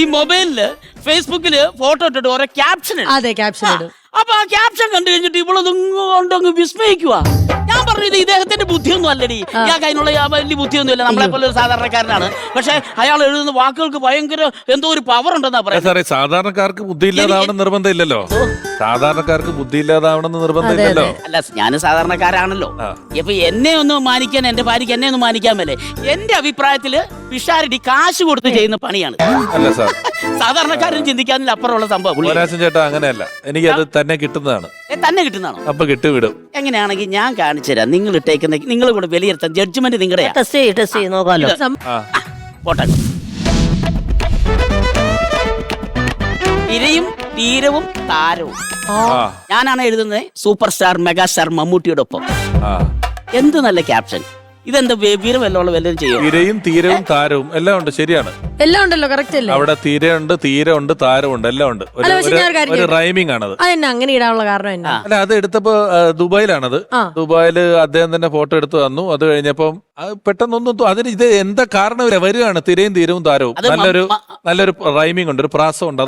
ഈ മൊബൈലില് ഫേസ്ബുക്കില് ഫോട്ടോ ഇട്ടിട്ട് ഓരോ ക്യാപ്ഷൻ അതെ ക്യാപ്ഷൻ ഇടും. അപ്പൊ ആ ക്യാപ്ഷൻ കണ്ടു കഴിഞ്ഞിട്ട് ഇവളൊണ്ടങ്ങ് വിസ്മയിക്കുക. ഞാൻ പറഞ്ഞത് ഇദ്ദേഹത്തിന്റെ ബുദ്ധിയൊന്നും അല്ലടി, ഇയാൾക്ക് അതിനുള്ള വലിയ ബുദ്ധിയൊന്നുമില്ല, നമ്മളെ പോലെ ഒരു സാധാരണക്കാരനാണ്. പക്ഷെ അയാൾ എഴുതുന്ന വാക്കുകൾക്ക് ഭയങ്കര എന്തോ ഒരു പവർ ഉണ്ടെന്നാ പറയുന്നത്. സാറേ സാധാരണക്കാർക്ക് ബുദ്ധിയില്ലാതാവണം നിർബന്ധമില്ലല്ലോ. സാധാരണക്കാർക്ക് ബുദ്ധിയില്ലാതാവണമെന്ന് നിർബന്ധമില്ലല്ലോ. അല്ല ഞാൻ സാധാരണക്കാരാണല്ലോ. ഇപ്പൊ എന്നെ ഒന്ന് മാനിക്കാൻ, എന്റെ ഭാര്യക്ക് എന്നെ ഒന്ന് മാനിക്കാൻ മേലെ. എന്റെ അഭിപ്രായത്തില് പിഷാരടി കാശ് കൊടുത്ത് ചെയ്യുന്ന പണിയാണ്. അല്ല സാർ, സാധാരണക്കാരന് ചിന്തിക്കാനില്ല അപ്പുറമുള്ള സംഭവം. മോഹൻരാജൻ ചേട്ടാ അങ്ങനെയല്ല, എനിക്കത് തന്നെ കിട്ടുന്നതാണ്. തന്നെ കിട്ടുന്നതാണോ? അപ്പൊ കിട്ടുവിടും. എങ്ങനെയാണെങ്കിൽ ഞാൻ കാണിച്ചു തരാം. നിങ്ങൾ ഇട്ടേക്കുന്ന നിങ്ങൾ കൂടെ വിലയിരുത്താൻ ജഡ്ജ്മെന്റ് നിങ്ങളുടെ ടെസ്റ്റ് ചെയ്ത് നോക്കാലോ. പോട്ടെ. ഇരയും തീരവും താരവും. ഞാനാണ് എഴുതുന്നത് സൂപ്പർ സ്റ്റാർ മെഗാ സ്റ്റാർ മമ്മൂട്ടിയുടെ ഒപ്പം. എന്ത് നല്ല ക്യാപ്ഷൻ. ഇതെന്താ വീരം എല്ലാം വല്ലതും ചെയ്യും. ഇരയും തീരവും താരവും എല്ലാം ഉണ്ട്. ശരിയാണ്, എല്ലാം ഉണ്ടല്ലോ. കറക്റ്റ് അല്ലേ? അവിടെ തീരമുണ്ട്, തീരമുണ്ട്, താരമുണ്ട്, എല്ലാം ഉണ്ട്. ഒരു റൈമിംഗ് ആണത്. അതെന്നെ അങ്ങനെ ഇടാനുള്ള കാരണം എന്നാ? അല്ല, അത് എടുത്തപ്പോ ദുബായിലാണത്. ദുബായില് അദ്ദേഹം തന്നെ ഫോട്ടോ എടുത്ത് തന്നു. അത് കഴിഞ്ഞപ്പം പെട്ടെന്നൊന്നും അതിന് ഇത് എന്താ കാരണം വരികയാണ്. തിരയും തീരവും താരവും. നല്ലൊരു റൈമിംഗ് ഉണ്ട്, ഒരു പ്രാസം ഉണ്ട്.